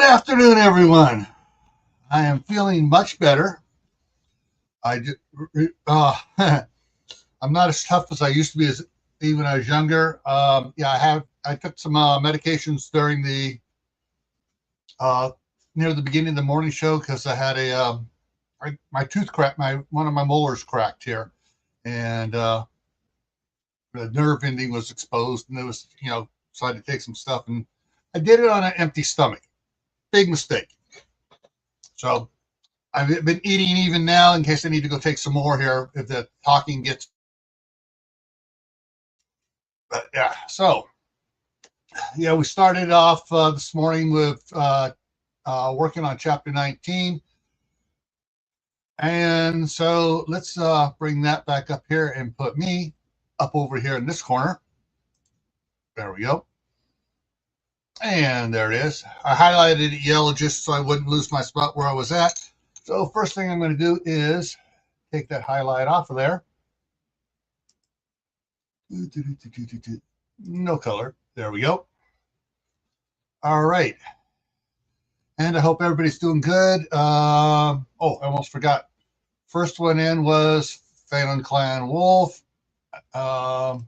afternoon, everyone. I am feeling much better. I just, I'm not as tough as I used to be as even when I was younger. I took some medications during the near the beginning of the morning show because I had my tooth cracked. One of my molars cracked here, and the nerve ending was exposed, and it was so I had to take some stuff, and I did it on an empty stomach. Big mistake. So I've been eating even now in case I need to go take some more here if the talking gets. But yeah, so we started off this morning with working on chapter 19. And so let's bring that back up here and put me up over here in this corner. There we go. And there it is. I highlighted it yellow just so I wouldn't lose my spot where I was at. So first thing I'm going to do is take that highlight off of there. No color. There we go. All right. And I hope everybody's doing good. I almost forgot. First one in was Phelan Clan Wolf. Crew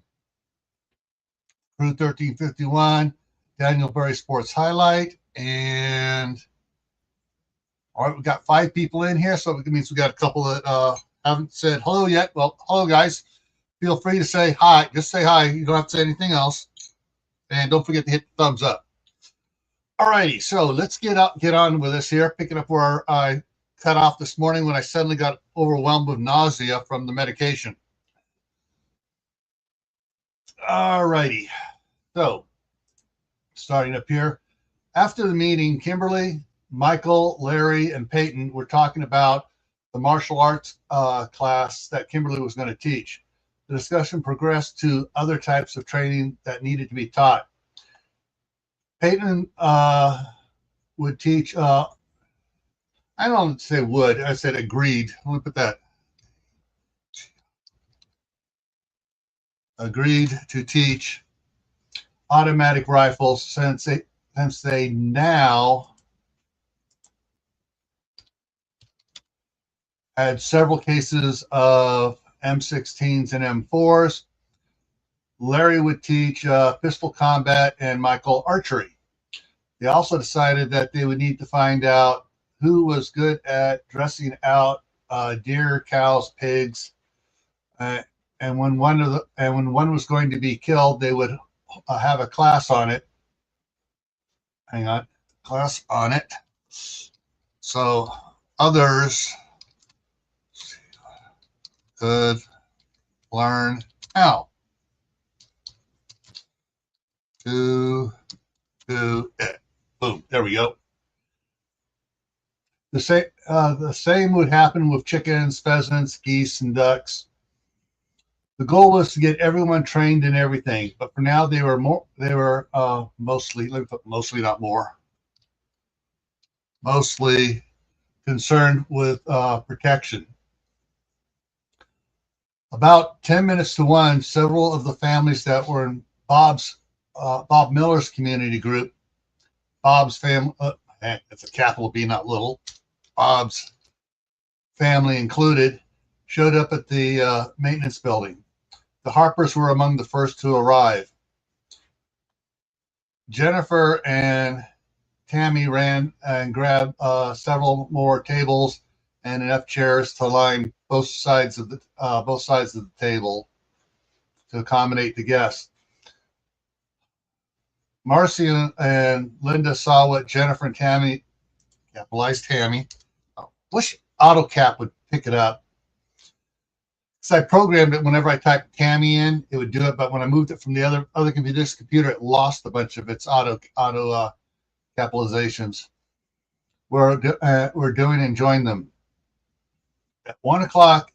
1351. Daniel Berry Sports Highlight. And all right, we got 5 people in here, so it means we got a couple that haven't said hello yet. Well, hello, guys. Feel free to say hi. Just say hi. You don't have to say anything else. And don't forget to hit the thumbs up. All righty, so let's get on with this here, picking up where I cut off this morning when I suddenly got overwhelmed with nausea from the medication. All righty, so starting up here. After the meeting, Kimberly, Michael, Larry, and Peyton were talking about the martial arts class that Kimberly was going to teach. The discussion progressed to other types of training that needed to be taught. Peyton would teach, I don't say would, I said agreed. Let me put that. Agreed to teach automatic rifles since they now had several cases of M16s and M4s. Larry would teach pistol combat and Michael archery. They also decided that they would need to find out who was good at dressing out deer, cows, pigs, and when one was going to be killed, they would have a class on it. Hang on, class on it. So others could learn how to do it. Boom, there we go. The same would happen with chickens, pheasants, geese, and ducks. The goal was to get everyone trained in everything, but for now they were mostly, let me put mostly, not more, mostly concerned with protection. About 10 minutes to 1, several of the families that were in Bob Miller's community group, Bob's family, it's a capital B, not little, Bob's family included, showed up at the maintenance building. The Harpers were among the first to arrive. Jennifer and Tammy ran and grabbed several more tables and enough chairs to line both sides of the table to accommodate the guests. Marcy and Linda saw what Jennifer and Tammy, capitalized Tammy, wish AutoCap would pick it up. So I programmed it whenever I typed Tammy in, it would do it. But when I moved it from the other computer, it lost a bunch of its auto capitalizations. We're doing and join them. At 1 o'clock,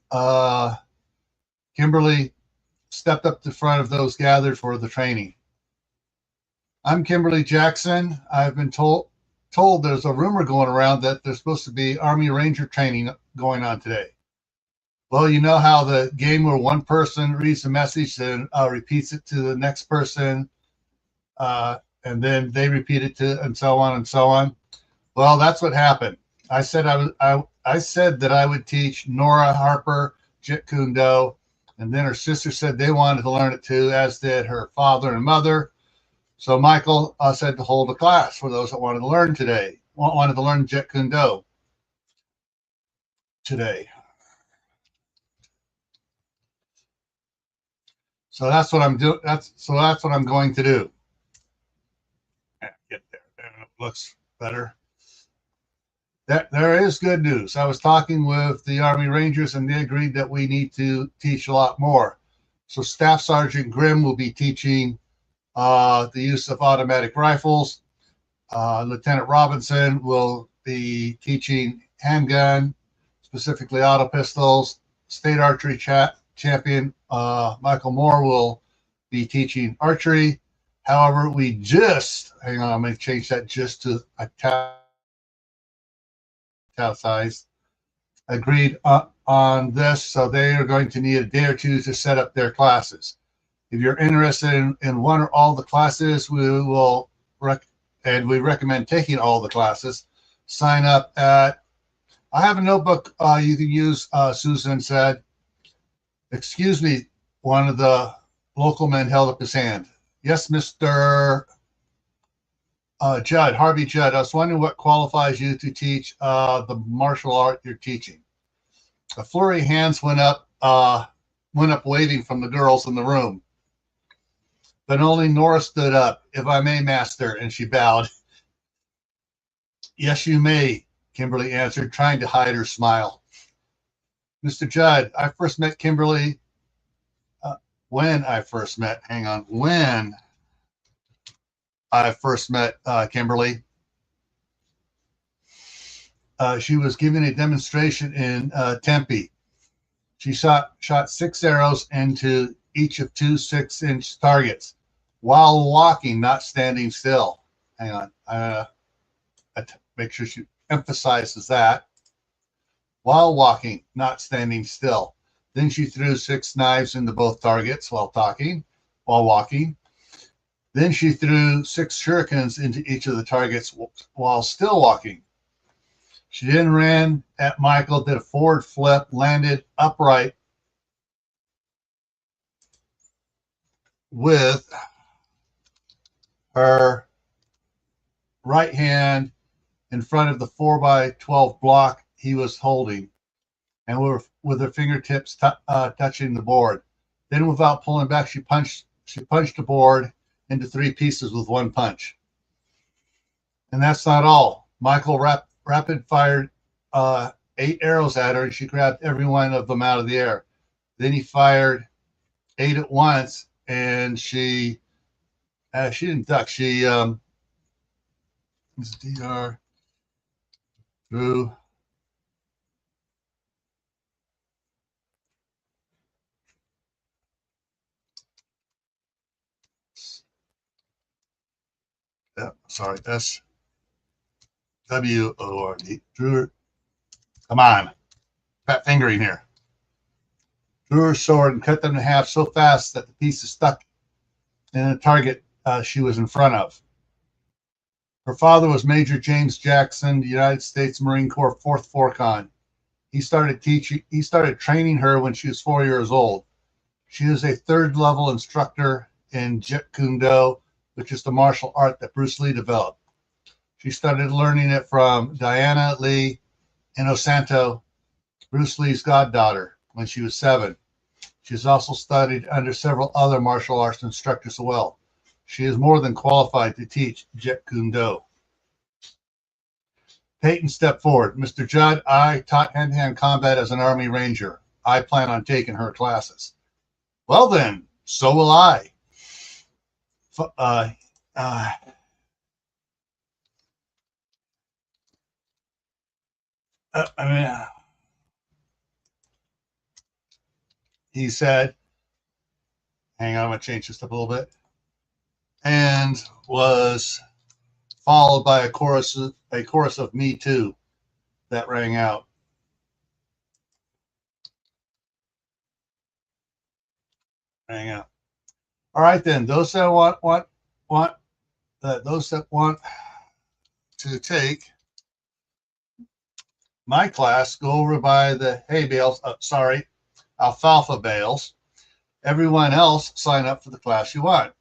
Kimberly stepped up to the front of those gathered for the training. I'm Kimberly Jackson. I've been told there's a rumor going around that there's supposed to be Army Ranger training going on today. Well, you know how the game where one person reads the message and repeats it to the next person, and then they repeat it to, and so on and so on. Well, that's what happened. I said that I would teach Nora Harper Jeet Kune Do, and then her sister said they wanted to learn it too, as did her father and mother. So Michael said to hold a class for those that wanted to learn today, wanted to learn Jeet Kune Do today. So that's what I'm doing. That's what I'm going to do. Get there. It looks better. There is good news. I was talking with the Army Rangers, and they agreed that we need to teach a lot more. So Staff Sergeant Grimm will be teaching the use of automatic rifles. Lieutenant Robinson will be teaching handgun, specifically auto pistols. State archery champion Michael Moore will be teaching archery. However, hang on, I'm going to change that just to italicized, agreed on this, so they are going to need a day or two to set up their classes. If you're interested in one or all the classes, we recommend taking all the classes. Sign up at, I have a notebook you can use, Susan said. Excuse me, one of the local men held up his hand. Yes, Mr. Judd, Harvey Judd, I was wondering what qualifies you to teach the martial art you're teaching. A flurry of hands went up waving from the girls in the room. But only Nora stood up. If I may, master, and she bowed. Yes, you may, Kimberly answered, trying to hide her smile. Mr. Judd, I first met Kimberly when I first met Kimberly. She was giving a demonstration in Tempe. She shot 6 arrows into each of 2 6-inch targets while walking, not standing still. Hang on. I make sure she emphasizes that. While walking, not standing still. Then she threw 6 knives into both targets while walking. Then she threw 6 shurikens into each of the targets while still walking. She then ran at Michael, did a forward flip, landed upright with her right hand in front of the 4x12 block he was holding, and with her fingertips touching the board. Then, without pulling back, she punched the board into 3 pieces with one punch. And that's not all. Michael rapid fired 8 arrows at her, and she grabbed every one of them out of the air. Then he fired 8 at once, and she didn't duck. She DR through sorry, SWORD. Drew, come on, fat fingering here. Drew her sword and cut them in half so fast that the pieces stuck in the target she was in front of. Her father was Major James Jackson, the United States Marine Corps 4th Forcon. He started training her when she was 4 years old. She is a 3rd level instructor in Jeet Kune Do, which is the martial art that Bruce Lee developed. She started learning it from Diana Lee Inosanto, Bruce Lee's goddaughter, when she was 7. She has also studied under several other martial arts instructors as well. She is more than qualified to teach Jeet Kune Do. Peyton stepped forward. Mr. Judd, I taught hand-to-hand combat as an Army Ranger. I plan on taking her classes. Well then, so will I. He said, hang on, I'm going to change this up a little bit, and was followed by a chorus of Me Too that rang out. All right, then, those that want to take My class, go over by the hay bales, alfalfa bales. Everyone else sign up for the class you want.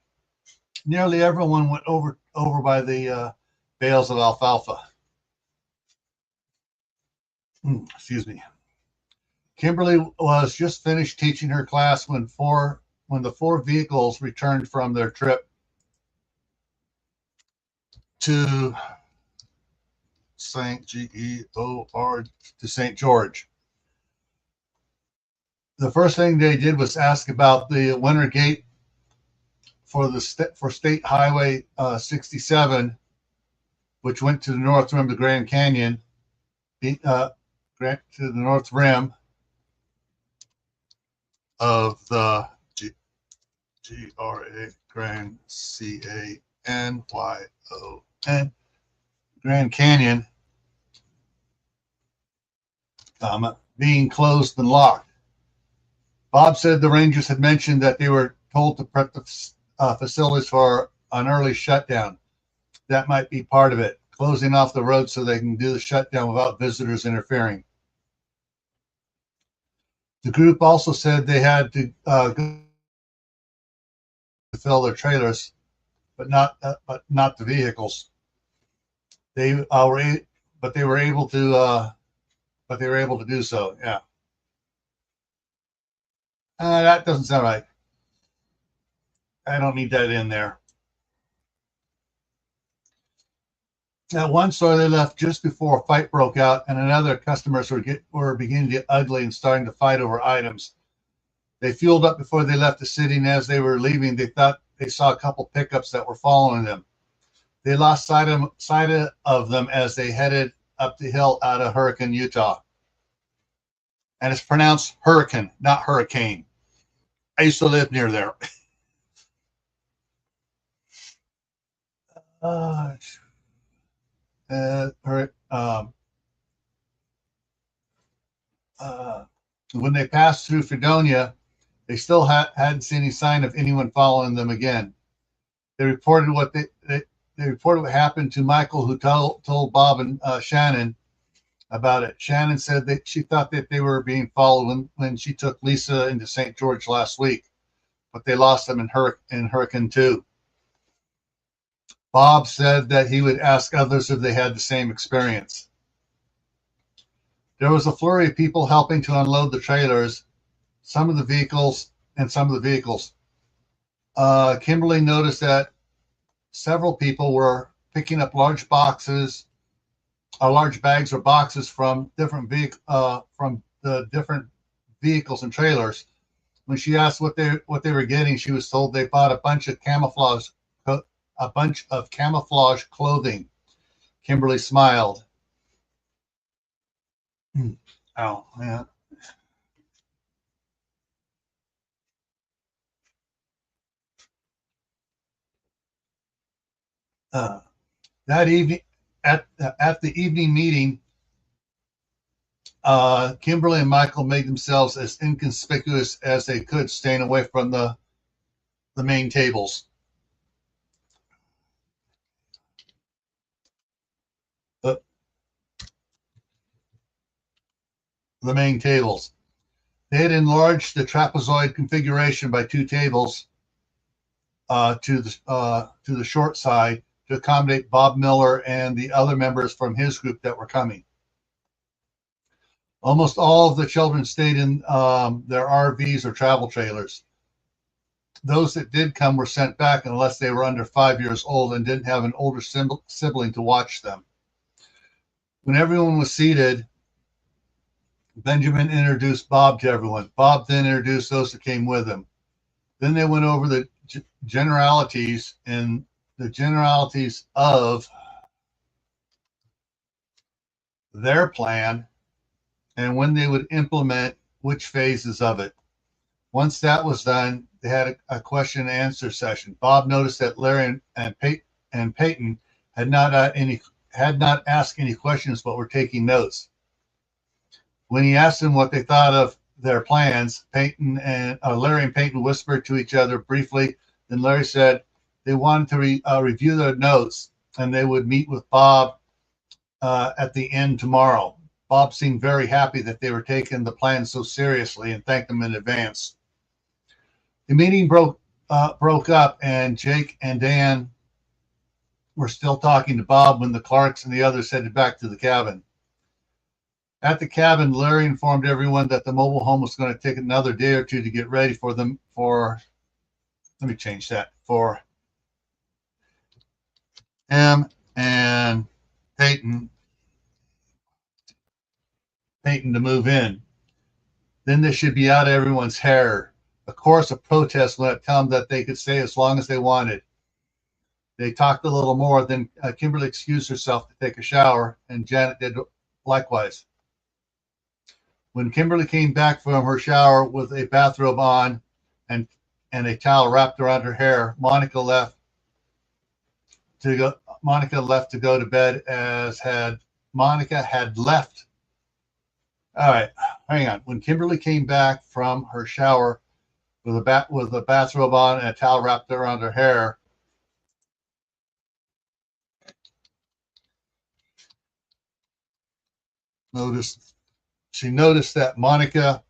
Nearly everyone went over by the bales of alfalfa. Excuse me. Kimberly was just finished teaching her class when the four vehicles returned from their trip to St. George. The first thing they did was ask about the winter gate for State Highway 67, which went to the north rim of the Grand Canyon, to the north rim of the Grand Canyon, Grand Canyon, being closed and locked. Bob said the Rangers had mentioned that they were told to prep the facilities for an early shutdown. That might be part of it, closing off the road so they can do the shutdown without visitors interfering. The group also said they had to fill their trailers, but not the vehicles. They were able to do so. Yeah. That doesn't sound right. I don't need that in there. At one store, they left just before a fight broke out, and another customers were beginning to get ugly and starting to fight over items. They fueled up before they left the city, and as they were leaving, they thought they saw a couple pickups that were following them. They lost sight of them as they headed up the hill out of Hurricane, Utah. And it's pronounced hurricane, not hurricane. I used to live near there. When they passed through Fredonia, they still hadn't seen any sign of anyone following them again. They reported what happened to Michael, who told Bob and Shannon about it. Shannon said that she thought that they were being followed when she took Lisa into St. George last week, but they lost them in Hurricane 2. Bob said that he would ask others if they had the same experience. There was a flurry of people helping to unload the trailers, some of the vehicles. Kimberly noticed that several people were picking up large bags or boxes from from the different vehicles and trailers. When she asked what they were getting, she was told they bought a bunch of camouflage clothing. Kimberly smiled. Oh, yeah. That evening, at the evening meeting, Kimberly and Michael made themselves as inconspicuous as they could, staying away from the main tables. The main tables. They had enlarged the trapezoid configuration by 2 tables to the short side to accommodate Bob Miller and the other members from his group that were coming. Almost all of the children stayed in their RVs or travel trailers. Those that did come were sent back unless they were under 5 years old and didn't have an older sibling to watch them. When everyone was seated, Benjamin introduced Bob to everyone. Bob then introduced those that came with him. Then they went over the generalities of their plan and when they would implement which phases of it. Once that was done, they had a question and answer session. Bob noticed that Larry and Peyton had not asked any questions but were taking notes. When he asked them what they thought of their plans, Larry and Peyton whispered to each other briefly. Then Larry said they wanted to review their notes and they would meet with Bob at the end tomorrow. Bob seemed very happy that they were taking the plan so seriously and thanked them in advance. The meeting broke up, and Jake and Dan were still talking to Bob when the Clarks and the others headed back to the cabin. At the cabin, Larry informed everyone that the mobile home was going to take another day or two to get ready for them for him and Peyton to move in. Then they should be out of everyone's hair. A chorus of protests went up, telling them that they could stay as long as they wanted. They talked a little more, then Kimberly excused herself to take a shower, and Janet did likewise. When Kimberly came back from her shower with a bathrobe on and a towel wrapped around her hair, Monica left to go to bed, as had Monica had left. All right, hang on. When Kimberly came back from her shower with a bathrobe on and a towel wrapped around her hair, she noticed that Monica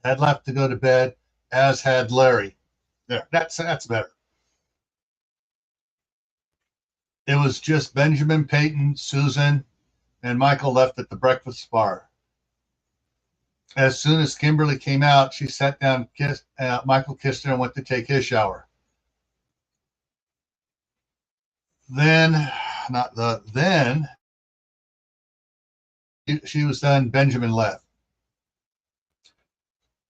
had left to go to bed, as had Larry. There, that's better. It was just Benjamin, Peyton, Susan, and Michael left at the breakfast bar. As soon as Kimberly came out, she sat down, Michael kissed her, and went to take his shower. Then she was done. Benjamin left.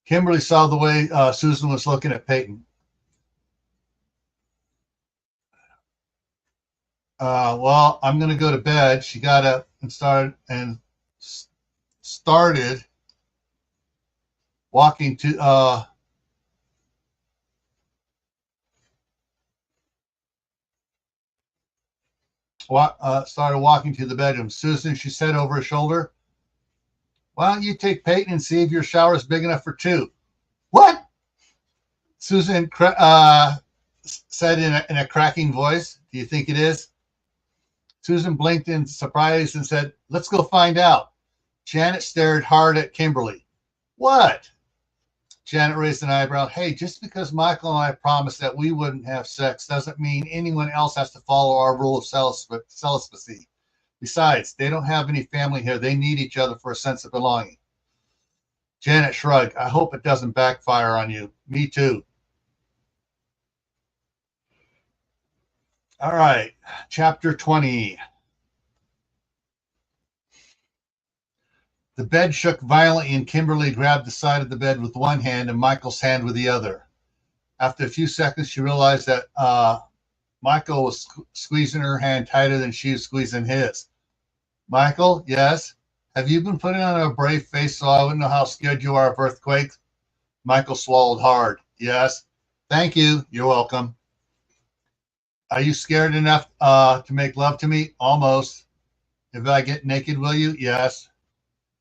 Kimberly saw the way Susan was looking at Peyton. Well, I'm going to go to bed. She got up and started walking to started walking to the bedroom. Susan, she said over her shoulder, "Why don't you take Peyton and see if your shower is big enough for two?" What? Susan said in a cracking voice. "Do you think it is?" Susan blinked in surprise and said, "Let's go find out." Janet stared hard at Kimberly. "What?" Janet raised an eyebrow. "Hey, just because Michael and I promised that we wouldn't have sex doesn't mean anyone else has to follow our rule of celibacy. Besides, they don't have any family here. They need each other for a sense of belonging." Janet shrugged. "I hope it doesn't backfire on you." "Me too." All right, chapter 20. The bed shook violently, and Kimberly grabbed the side of the bed with one hand and Michael's hand with the other. After a few seconds, she realized that Michael was squeezing her hand tighter than she was squeezing his. "Michael, yes? Have you been putting on a brave face so I wouldn't know how scared you are of earthquakes?" Michael swallowed hard. "Yes." "Thank you. You're welcome." "Are you scared enough to make love to me?" "Almost." "If I get naked, will you?" "Yes."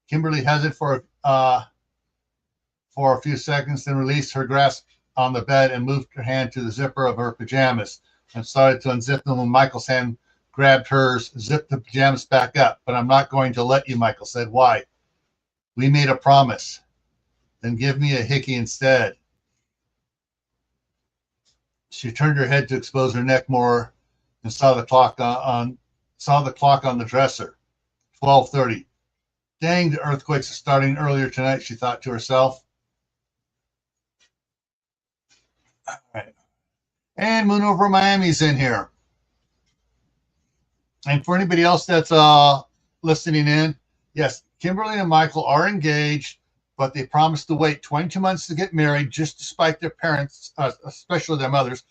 Kimberly hesitated for a few seconds, then released her grasp on the bed and moved her hand to the zipper of her pajamas and started to unzip them when Michael's hand grabbed hers, zipped the pajamas back up. "But I'm not going to let you," Michael said. "Why?" "We made a promise." "Then give me a hickey instead." She turned her head to expose her neck more and saw the clock on the dresser. 12:30. "Dang, the earthquakes are starting earlier tonight," she thought to herself. All right. And Moon Over Miami's in here. And for anybody else that's listening in, yes, Kimberly and Michael are engaged, but they promised to wait 22 months to get married, just despite their parents, especially their mothers,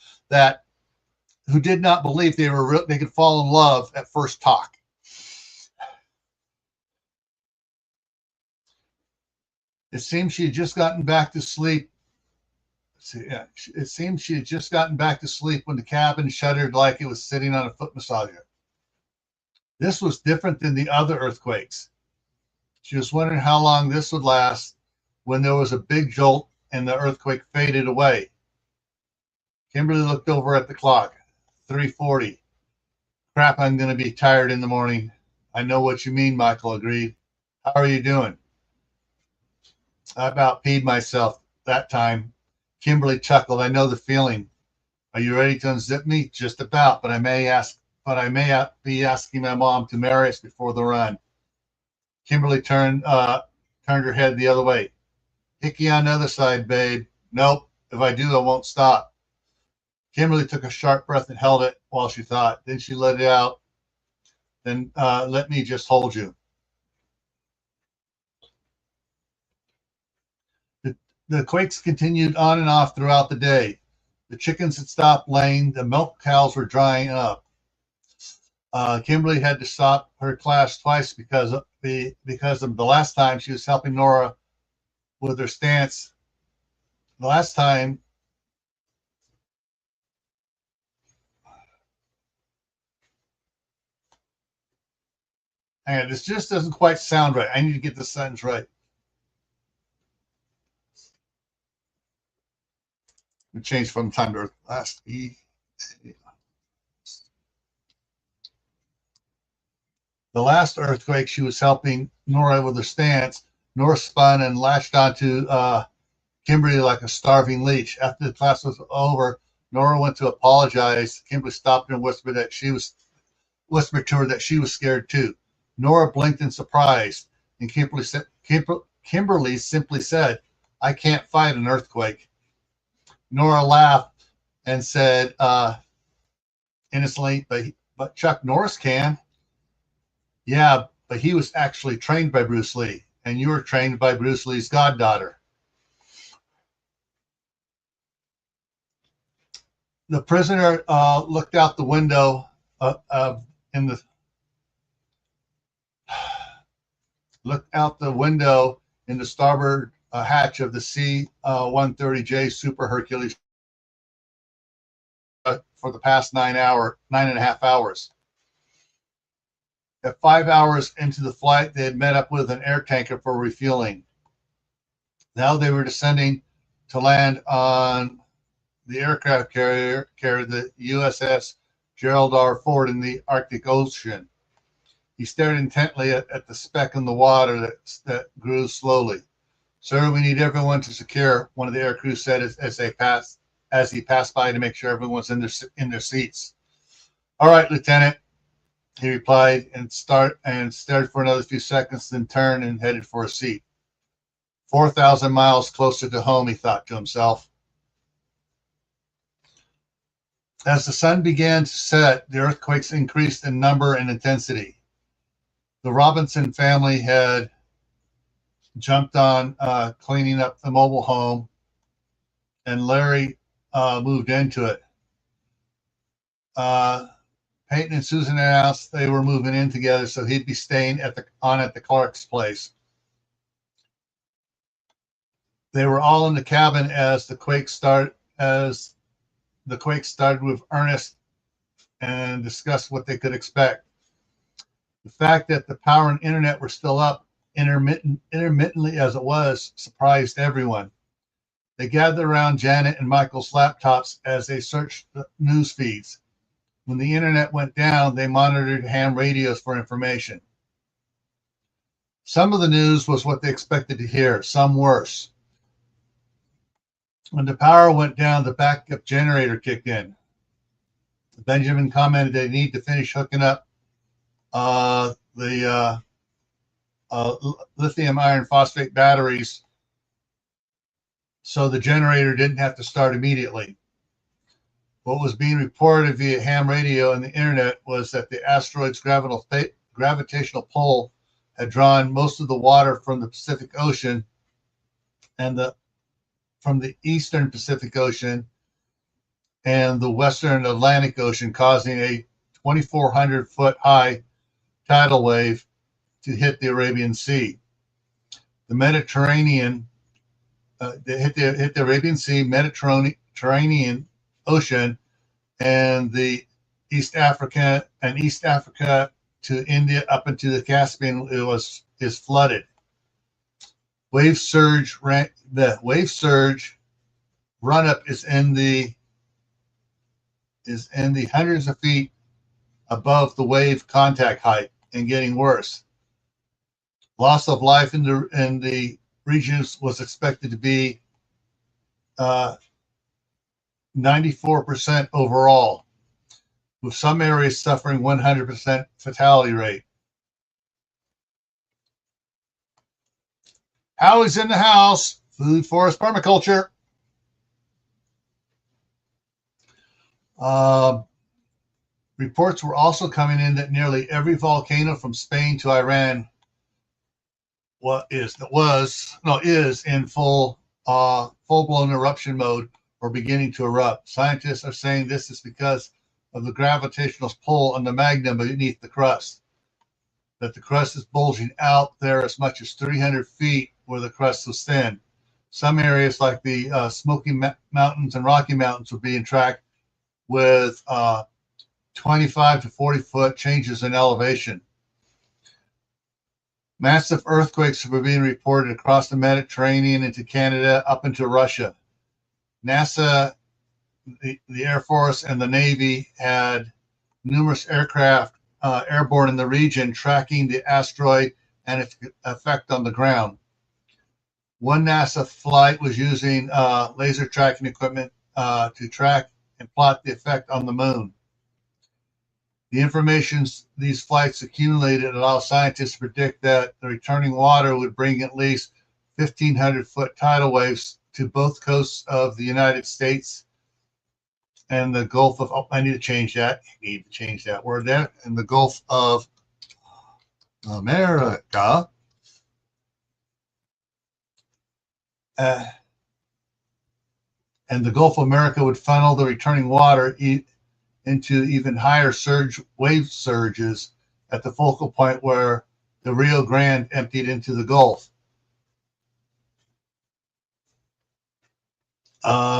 who did not believe they could fall in love at first talk. It seems she had just gotten back to sleep. It seems she had just gotten back to sleep when the cabin shuddered like it was sitting on a foot massager. This was different than the other earthquakes. She was wondering how long this would last when there was a big jolt and the earthquake faded away. Kimberly looked over at the clock. 3:40. "Crap, I'm going to be tired in the morning." "I know what you mean," Michael agreed. How are you doing? I about peed myself that time. Kimberly chuckled. I know the feeling. Are you ready to unzip me? Just about, but I may be asking my mom to marry us before the run. Kimberly turned her head the other way. Hickey on the other side, babe. Nope. If I do, I won't stop. Kimberly took a sharp breath and held it while she thought. Then she let it out. Then let me just hold you. The quakes continued on and off throughout the day. The chickens had stopped laying. The milk cows were drying up. Kimberly had to stop her class twice because of the last time she was helping Nora with her stance. The last time, and this just doesn't quite sound right. I need to get the sentence right. We changed from time to earth last. The last earthquake, she was helping Nora with her stance. Nora spun and latched onto Kimberly like a starving leech. After the class was over, Nora went to apologize. Kimberly stopped and whispered to her that she was scared too. Nora blinked in surprise, and Kimberly simply said, "I can't fight an earthquake." Nora laughed and said innocently, "But Chuck Norris can." "Yeah, but he was actually trained by Bruce Lee, and you were trained by Bruce Lee's goddaughter." The prisoner looked out the window in the starboard hatch of the C-130J Super Hercules for the past 9.5 hours. At 5 hours into the flight, they had met up with an air tanker for refueling. Now they were descending to land on the aircraft carrier, the USS Gerald R. Ford, in the Arctic Ocean. He stared intently at the speck in the water that grew slowly. "Sir, we need everyone to secure," one of the aircrew said as he passed by to make sure everyone's in their seats. "All right, Lieutenant," he replied, and stared for another few seconds, then turned and headed for a seat. 4,000 miles closer to home, he thought to himself. As the sun began to set, the earthquakes increased in number and intensity. The Robinson family had jumped on cleaning up the mobile home, and Larry moved into it. Peyton and Susan announced they were moving in together, so he'd be staying at the Clark's place. They were all in the cabin as the quake started with Ernest and discussed what they could expect. The fact that the power and internet were still up, intermittently as it was, surprised everyone. They gathered around Janet and Michael's laptops as they searched the news feeds. When the internet went down, they monitored ham radios for information. Some of the news was what they expected to hear, some worse. When the power went down, the backup generator kicked in. Benjamin commented they need to finish hooking up the lithium iron phosphate batteries so the generator didn't have to start immediately. What was being reported via ham radio and the internet was that the asteroid's gravitational pull had drawn most of the water from the Pacific Ocean and from the eastern Pacific Ocean and the western Atlantic Ocean, causing a 2,400-foot high tidal wave to hit the Arabian Sea. The Mediterranean hit the Arabian Sea, Mediterranean Ocean, and the East Africa to India up into the Caspian is flooded. The wave surge run up is in the hundreds of feet above the wave contact height and getting worse. Loss of life in the regions was expected to be 94% overall, with some areas suffering 100% fatality rate. Howie's in the house. Food, forest, permaculture. Reports were also coming in that nearly every volcano from Spain to Iran is in full-blown eruption mode or beginning to erupt. Scientists are saying this is because of the gravitational pull on the magma beneath the crust. That the crust is bulging out there as much as 300 feet where the crust was thin. Some areas like the Smoky Mountains and Rocky Mountains were being tracked with 25 to 40 foot changes in elevation. Massive earthquakes were being reported across the Mediterranean into Canada up into Russia. NASA, the Air Force, and the Navy had numerous aircraft airborne in the region tracking the asteroid and its effect on the ground. One NASA flight was using laser tracking equipment to track and plot the effect on the moon. The information these flights accumulated allowed scientists to predict that the returning water would bring at least 1,500-foot tidal waves to both coasts of the United States and the Gulf of, I need to change that word there, and the Gulf of America. And the Gulf of America would funnel the returning water into even higher wave surges at the focal point where the Rio Grande emptied into the Gulf.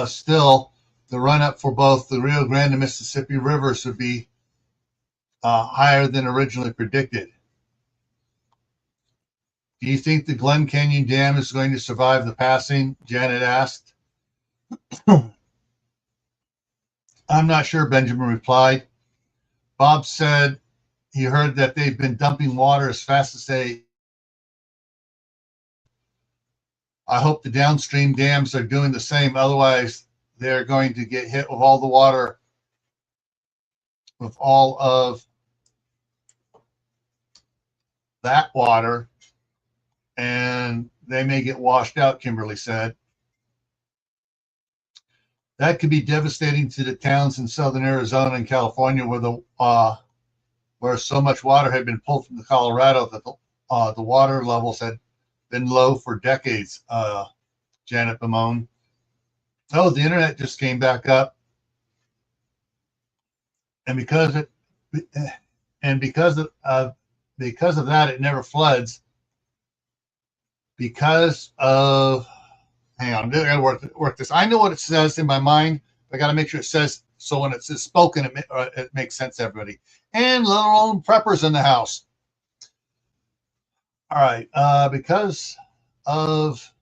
Still, the run-up for both the Rio Grande and Mississippi rivers would be higher than originally predicted. Do you think the Glen Canyon Dam is going to survive the passing? Janet asked. I'm not sure, Benjamin replied. Bob said he heard that they've been dumping water as fast as they. I hope the downstream dams are doing the same. Otherwise, they're going to get hit with all the water, with all of that water, and they may get washed out, Kimberly said. That could be devastating to the towns in southern Arizona and California where so much water had been pulled from the Colorado that the water levels had been low for decades, Janet bemoaned. Oh, the internet just came back up. And because of that, it never floods. Because of, hang on, I gotta work this. I know what it says in my mind. I got to make sure it says, so when it says spoken, it makes sense to everybody. And little old Prepper's in the house. All right, because of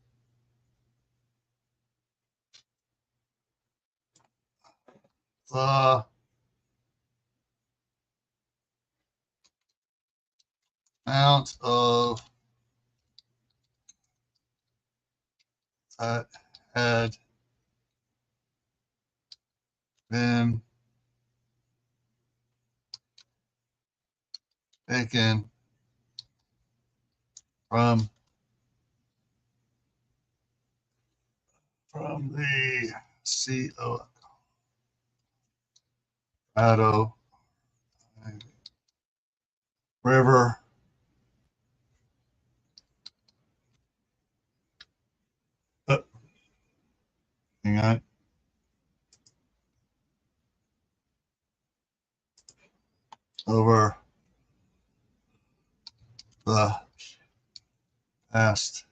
the amount of that had been taken from the Colorado River hang on. Over the past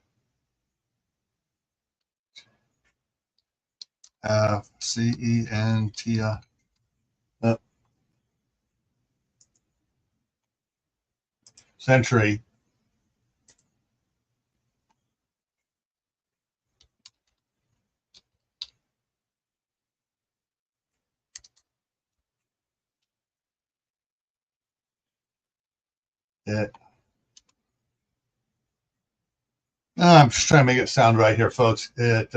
CENT century. It I'm just trying to make it sound right here, folks. It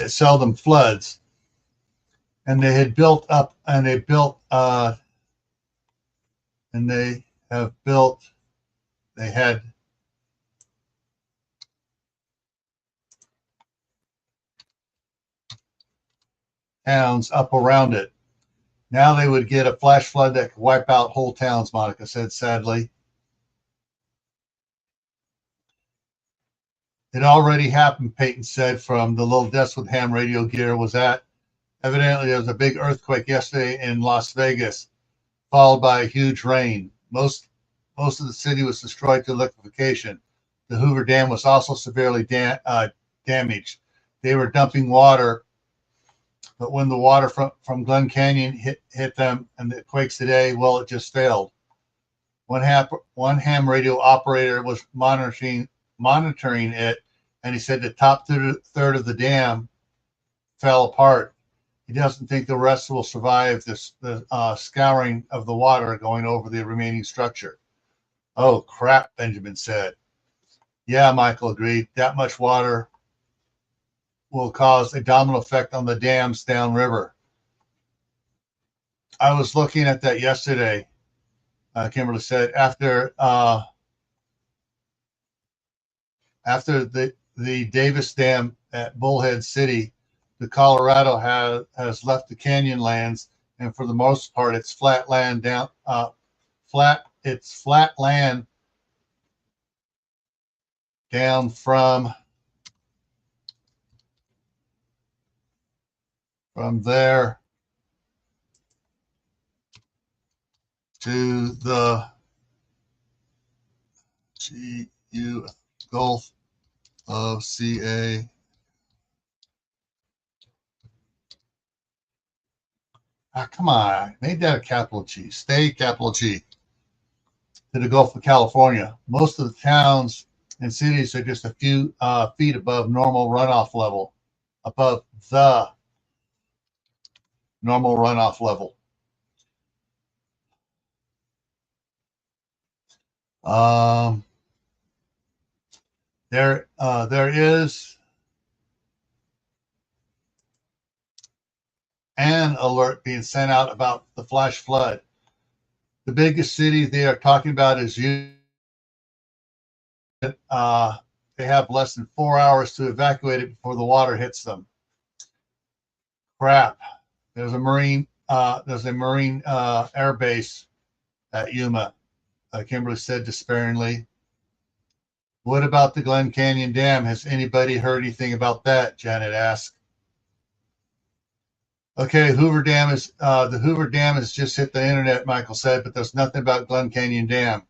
seldom floods, and they had built up, and they built, and they have built. They had towns up around it. Now they would get a flash flood that could wipe out whole towns, Monica said sadly. It already happened, Peyton said from the little desk with ham radio gear was at. Evidently, there was a big earthquake yesterday in Las Vegas, followed by a huge rain. Most of the city was destroyed to liquefaction. The Hoover Dam was also severely damaged. They were dumping water, but when the water from Glen Canyon hit them and the quakes today, well, it just failed. One ham radio operator was monitoring it, and he said the top third of the dam fell apart. He doesn't think the rest will survive the scouring of the water going over the remaining structure. Oh, crap, Benjamin said. Yeah, Michael agreed. That much water will cause a domino effect on the dams downriver. I was looking at that yesterday, Kimberly said, after the Davis Dam at Bullhead City, the Colorado has left the canyon lands, and for the most part, it's flat land It's flat land down from there to the Gulf of CA. Come on, I made that a capital G. Stay capital G. To the Gulf of California. Most of the towns and cities are just a few feet above normal runoff level, above the normal runoff level. There is an alert being sent out about the flash flood. The biggest city they are talking about is they have less than 4 hours to evacuate it before the water hits them. Crap. There's a Marine air base at Yuma, Kimberly said despairingly. What about the Glen Canyon Dam? Has anybody heard anything about that? Janet asked. Okay, the Hoover Dam has just hit the internet, Michael said, but there's nothing about Glen Canyon Dam.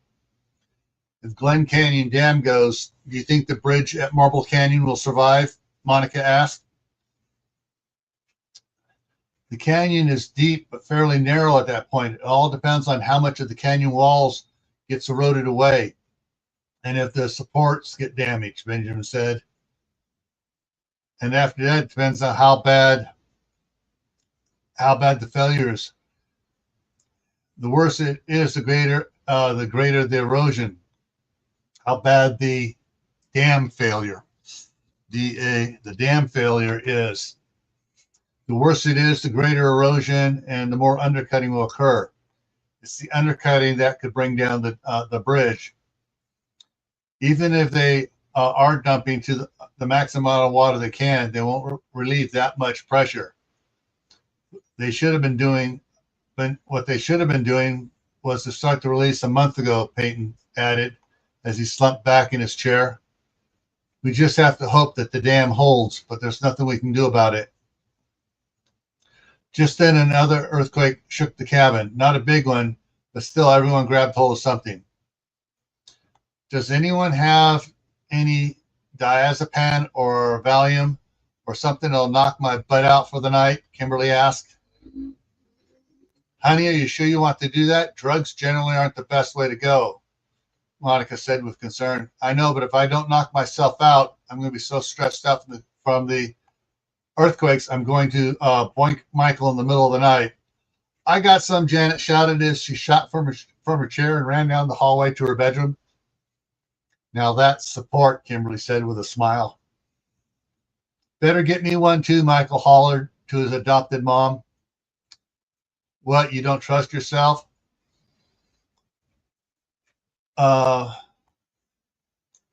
If Glen Canyon Dam goes, do you think the bridge at Marble Canyon will survive? Monica asked. The canyon is deep but fairly narrow at that point. It all depends on how much of the canyon walls gets eroded away and if the supports get damaged, Benjamin said. And after that, it depends on how bad the failure is. The worse it is, the greater the erosion. How bad the dam failure, the dam failure is. The worse it is, the greater erosion and the more undercutting will occur. It's the undercutting that could bring down the bridge. Even if they are dumping to the maximum amount of water they can, they won't relieve that much pressure. They should have been doing, but what they should have been doing was to start the release a month ago, Peyton added as he slumped back in his chair. We just have to hope that the dam holds, but there's nothing we can do about it. Just then another earthquake shook the cabin. Not a big one, but still everyone grabbed hold of something. Does anyone have any diazepam or Valium or something that'll knock my butt out for the night? Kimberly asked. Honey, are you sure you want to do that? Drugs generally aren't the best way to go, Monica said with concern. I know, but if I don't knock myself out, I'm going to be so stressed out from the earthquakes, I'm going to boink Michael in the middle of the night. I got some, Janet shouted as she shot from her chair and ran down the hallway to her bedroom. Now that's support, Kimberly said with a smile. Better get me one too, Michael hollered to his adopted mom. What, you don't trust yourself?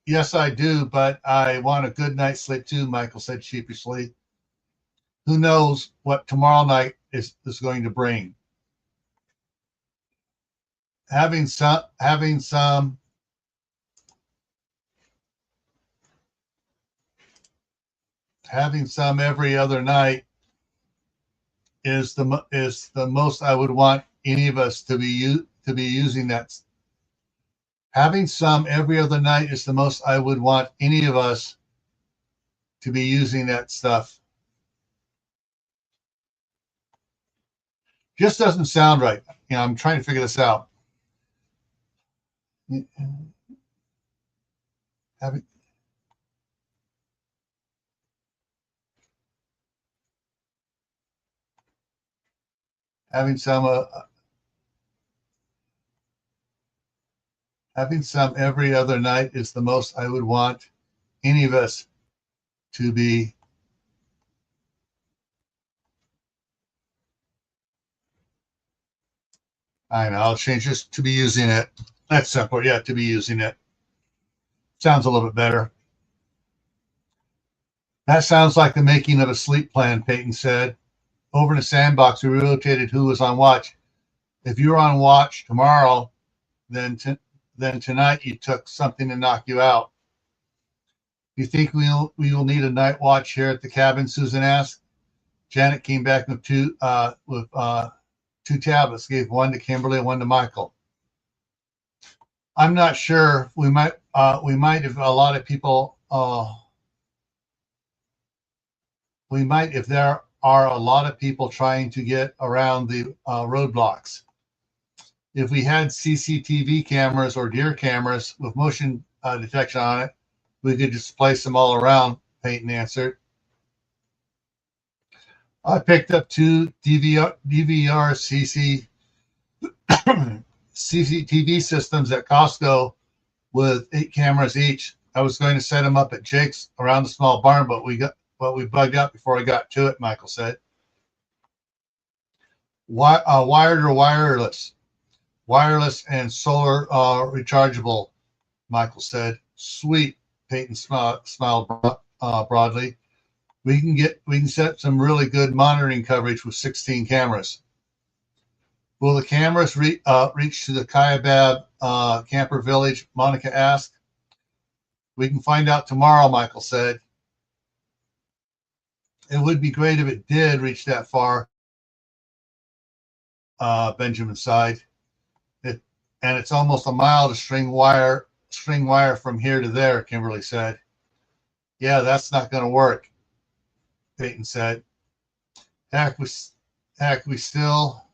Yes, I do, but I want a good night's sleep too, Michael said sheepishly. Who knows what tomorrow night is going to bring? Having some every other night is the most I would want any of us to be using that. Having some every other night is the most I would want any of us to be using that stuff. Just doesn't sound right. You know, I'm trying to figure this out. Having some every other night is the most I would want any of us to be. I know, I'll change this to be using it. That's simple. Yeah, to be using it. Sounds a little bit better. That sounds like the making of a sleep plan, Peyton said. Over in the sandbox, we rotated who was on watch. If you're on watch tomorrow, then tonight you took something to knock you out. You think we will need a night watch here at the cabin? Susan asked. Janet came back with two tablets, gave one to Kimberly and one to Michael. I'm not sure. We might if a lot of people. We might if there are a lot of people trying to get around the roadblocks. If we had CCTV cameras or deer cameras with motion detection on it, we could just place them all around, Peyton answered. I picked up two DVR CCTV systems at Costco with 8 cameras each. I was going to set them up at Jake's around the small barn, but we bugged out before I got to it, Michael said. Wired or wireless? Wireless and solar rechargeable, Michael said. Sweet, Peyton smiled broadly. We can set some really good monitoring coverage with 16 cameras. Will the cameras reach to the Kaibab camper village? Monica asked. We can find out tomorrow, Michael said. It would be great if it did reach that far, Benjamin sighed. And it's almost a mile to string wire from here to there, Kimberly said. Yeah, that's not going to work, Peyton said. Heck, we still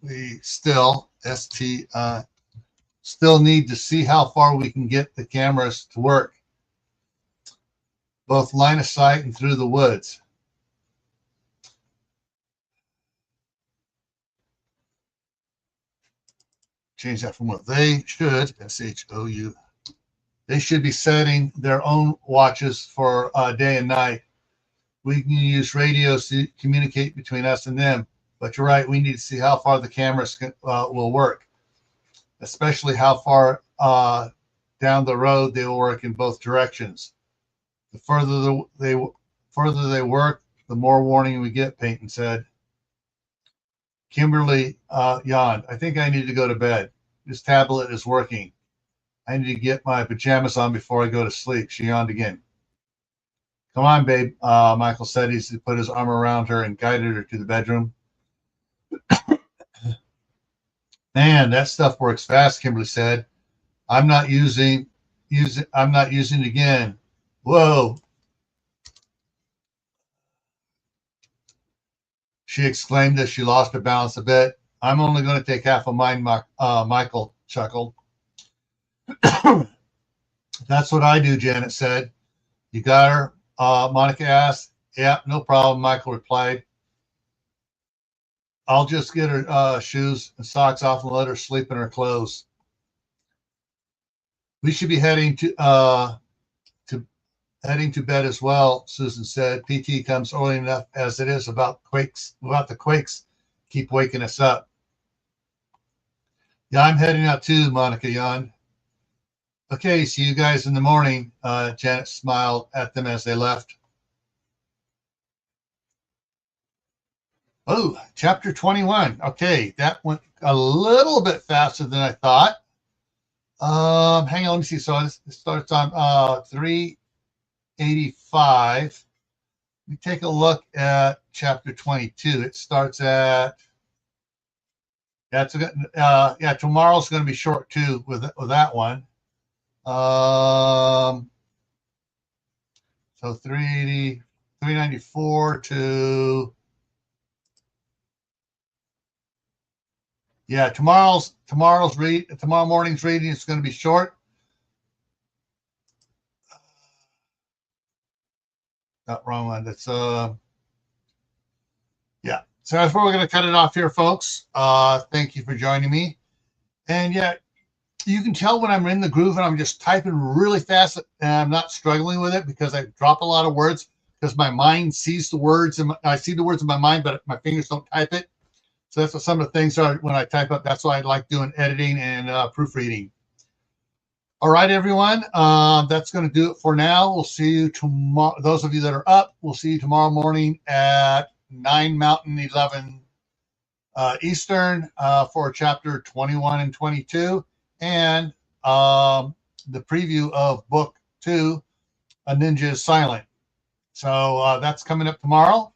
need to see how far we can get the cameras to work, both line of sight and through the woods. Change that from what they should, SHOU. They should be setting their own watches for day and night. We can use radios to communicate between us and them. But you're right, we need to see how far the cameras will work, especially how far down the road they will work in both directions. The further they work, the more warning we get, Peyton said. Kimberly yawned. I think I need to go to bed. This tablet is working. I need to get my pajamas on before I go to sleep. She yawned again. Come on, babe, Michael said. He put his arm around her and guided her to the bedroom. Man, that stuff works fast, Kimberly said. I'm not using it again. Whoa. She exclaimed as she lost her balance a bit. I'm only going to take half of mine, Michael chuckled. That's what I do, Janet said. You got her? Monica asked. Yeah, no problem, Michael replied. I'll just get her shoes and socks off and let her sleep in her clothes. We should be heading to bed as well, Susan said. PT comes early enough as it is about the quakes keep waking us up. Yeah, I'm heading out too, Monica yawned. Okay, see you guys in the morning. Janet smiled at them as they left. Oh, chapter 21. Okay, that went a little bit faster than I thought. Hang on, let me see. So it starts on 385. Let me take a look at chapter 22. It starts at tomorrow's going to be short too with that one. So 380, 394 to tomorrow morning's reading is going to be short. Not wrong one. That's yeah. So that's where we're going to cut it off here, folks. Thank you for joining me. And yeah, you can tell when I'm in the groove and I'm just typing really fast and I'm not struggling with it because I drop a lot of words because my mind sees the words and I see the words in my mind, but my fingers don't type it. So that's what some of the things are when I type up. That's why I like doing editing and proofreading. All right, everyone. That's going to do it for now. We'll see you tomorrow. Those of you that are up, we'll see you tomorrow morning at 9 Mountain, 11 Eastern for chapter 21 and 22 and the preview of book 2, A Ninja is Silent. So that's coming up tomorrow.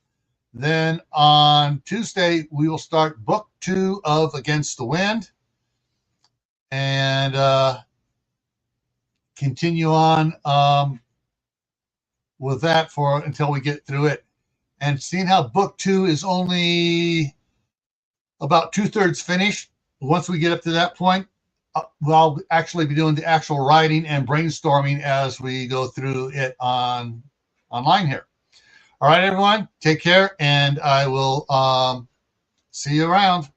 Then on Tuesday, we will start book 2 of Against the Wind and continue on with that until we get through it. And seeing how book 2 is only about 2/3 finished, once we get up to that point, I'll actually be doing the actual writing and brainstorming as we go through it online here. All right, everyone, take care, and I will see you around.